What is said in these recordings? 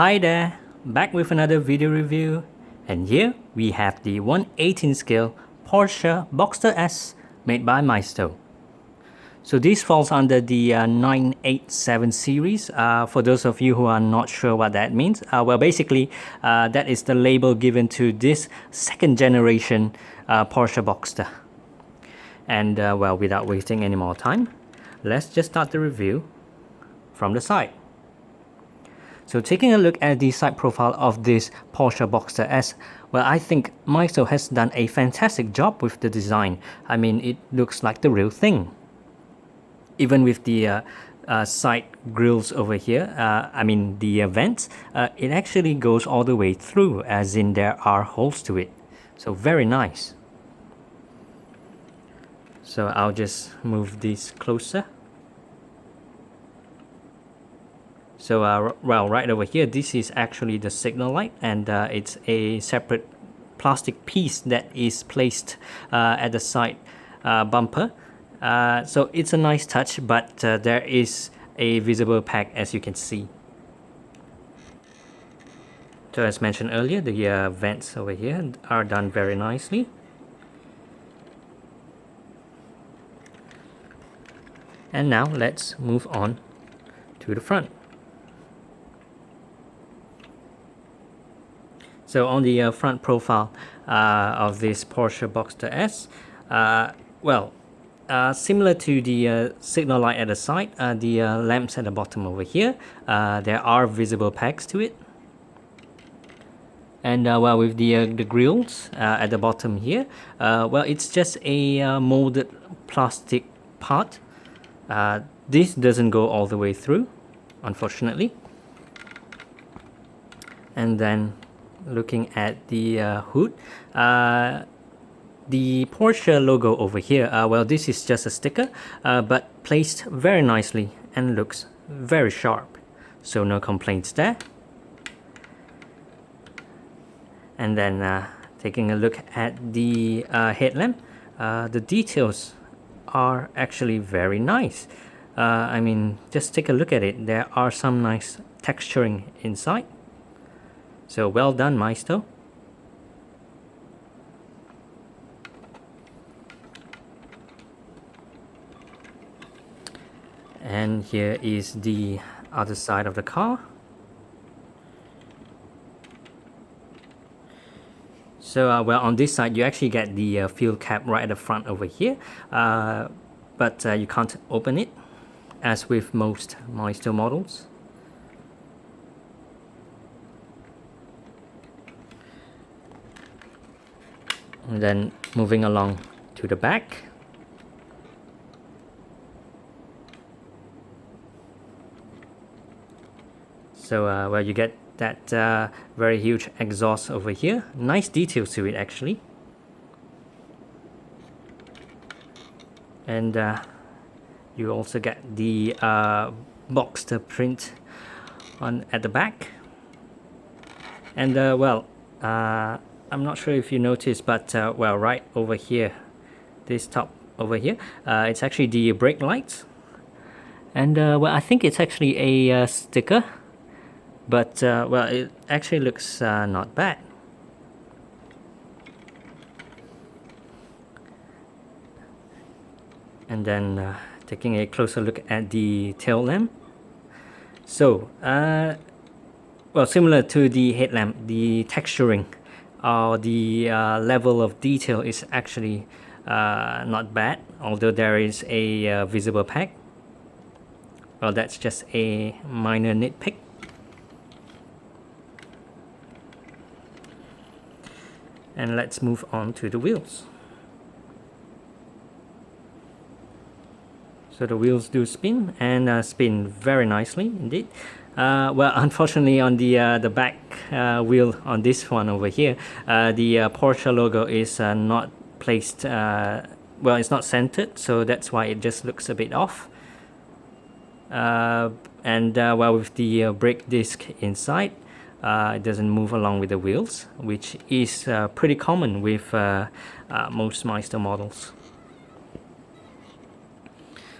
Hi there, back with another video review, and here we have the 1/18 scale Porsche Boxster S made by Maisto. So this falls under the 987 series. For those of you who are not sure what that means, well basically that is the label given to this second generation Porsche Boxster. And well, without wasting any more time, let's just start the review from the side. So taking a look at the side profile of this Porsche Boxster S, well, I think Maisto has done a fantastic job with the design. I mean, it looks like the real thing. Even with the side grills over here, I mean the vents, it actually goes all the way through, as in there are holes to it. So very nice. So I'll just move this closer. So well, right over here, this is actually the signal light, and it's a separate plastic piece that is placed at the side bumper. So it's a nice touch, but there is a visible pack, as you can see. So as mentioned earlier, the vents over here are done very nicely. And now let's move on to the front. So on the front profile of this Porsche Boxster S, well, similar to the signal light at the side, the lamps at the bottom over here, there are visible pegs to it. And well, with the grills at the bottom here, well, it's just a molded plastic part. This doesn't go all the way through, unfortunately. And then looking at the hood, the Porsche logo over here, well, this is just a sticker, but placed very nicely and looks very sharp, so no complaints there. And then taking a look at the headlamp, the details are actually very nice. I mean, just take a look at it. There are some nice texturing inside. So well done, Maisto. And here is the other side of the car. So well, on this side you actually get the fuel cap right at the front over here, but you can't open it, as with most Maisto models. And then moving along to the back. So well, you get that very huge exhaust over here. Nice details to it, actually. And you also get the Boxster print at the back. And well, I'm not sure if you noticed, but well, right over here, this top over here, it's actually the brake lights. And well, I think it's actually a sticker, but well, it actually looks not bad. And then taking a closer look at the tail lamp. So well, similar to the headlamp, the texturing or the level of detail is actually not bad, although there is a visible pack. Well, that's just a minor nitpick. And let's move on to the wheels. So the wheels do spin, and spin very nicely indeed. Well, unfortunately, on the back wheel on this one over here, the Porsche logo is not placed, well, it's not centered, so that's why it just looks a bit off. And well, with the brake disc inside, it doesn't move along with the wheels, which is pretty common with most Maisto models.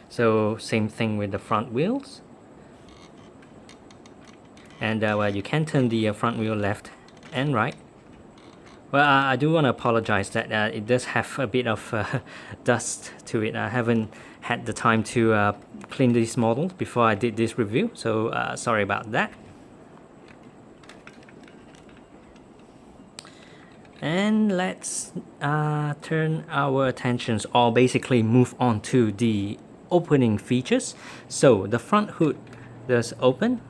So same thing with the front wheels. And well, you can turn the front wheel left and right. Well, I do want to apologize that it does have a bit of dust to it. I haven't had the time to clean these models before I did this review, so sorry about that. And let's turn our attentions, or basically move on to the opening features. So the front hood does open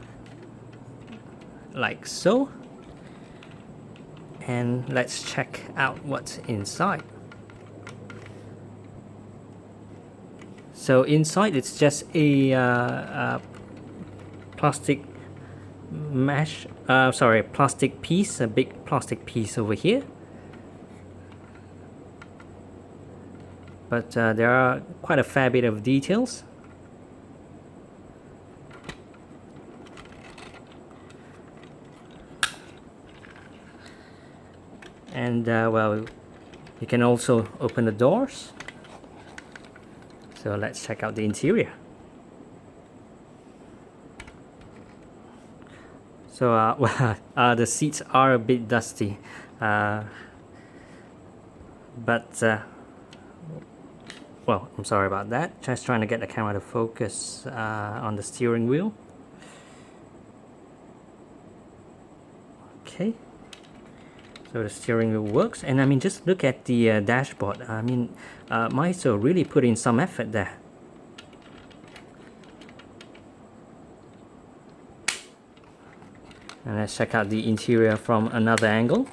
like so. And let's check out what's inside. So inside it's just a plastic mesh, plastic piece, a big plastic piece over here. But there are quite a fair bit of details. And well, you can also open the doors. So let's check out the interior. So well, the seats are a bit dusty, but well, I'm sorry about that. Just trying to get the camera to focus on the steering wheel. Okay. So the steering wheel works, and I mean, just look at the dashboard. I mean, Maisto really put in some effort there. And let's check out the interior from another angle.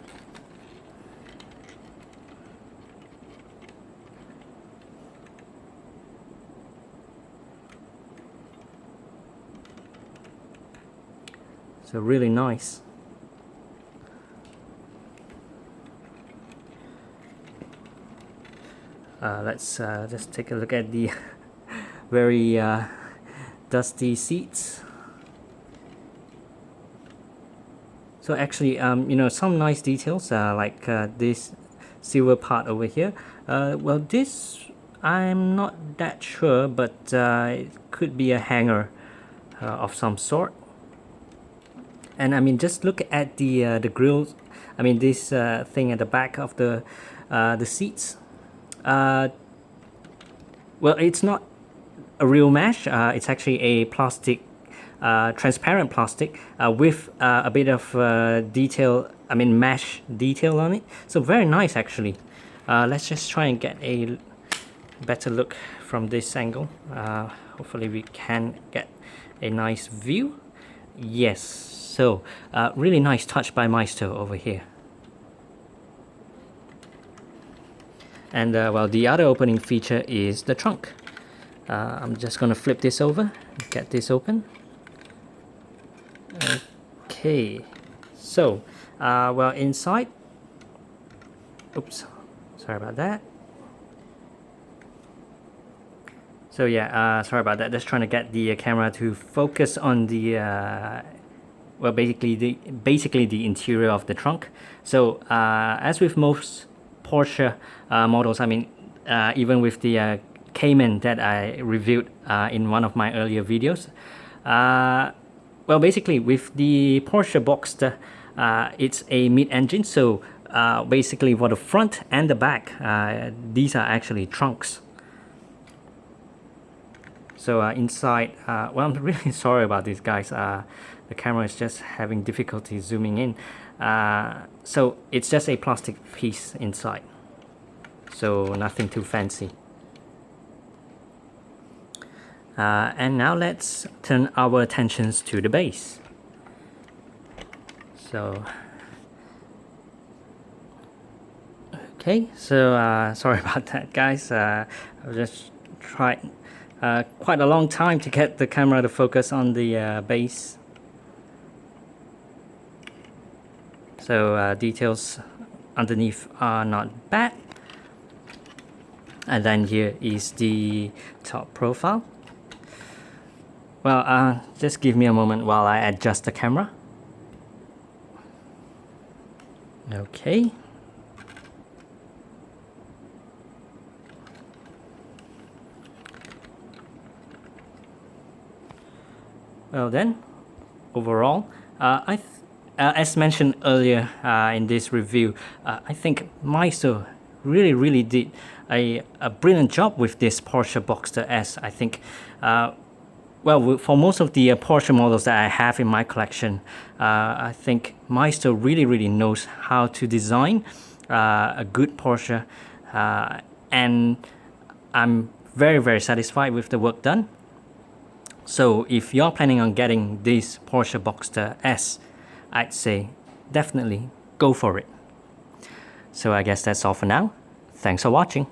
So really nice. Let's just take a look at the very dusty seats. So actually, you know, some nice details like this silver part over here. Well, this I'm not that sure, but it could be a hanger of some sort. And I mean, just look at the grills. I mean, this thing at the back of the seats. Well, it's not a real mesh. It's actually a plastic, transparent plastic with a bit of detail. I mean, mesh detail on it. So very nice, actually. Let's just try and get a better look from this angle. Hopefully, we can get a nice view. Yes. So really nice touch by Maisto over here. And well, the other opening feature is the trunk. I'm just going to flip this over, get this open. Okay, so well, inside, oops, sorry about that. So yeah, sorry about that. Just trying to get the camera to focus on the well, basically the interior of the trunk. So as with most Porsche models, I mean, even with the Cayman that I reviewed in one of my earlier videos, well, basically with the Porsche Boxster, it's a mid-engine, so basically for the front and the back, these are actually trunks. So inside, well, I'm really sorry about this, guys. The camera is just having difficulty zooming in. So it's just a plastic piece inside. So nothing too fancy. And now let's turn our attentions to the base. So, okay, so sorry about that, guys. I just tried quite a long time to get the camera to focus on the base. So details underneath are not bad. And then here is the top profile. Well, just give me a moment while I adjust the camera. Okay. Well then, overall, as mentioned earlier in this review, I think Maisto really did a brilliant job with this Porsche Boxster S. I think, well, for most of the Porsche models that I have in my collection, I think Maisto really knows how to design a good Porsche, and I'm very satisfied with the work done. So if you're planning on getting this Porsche Boxster S, I'd say definitely go for it. So I guess that's all for now. Thanks for watching.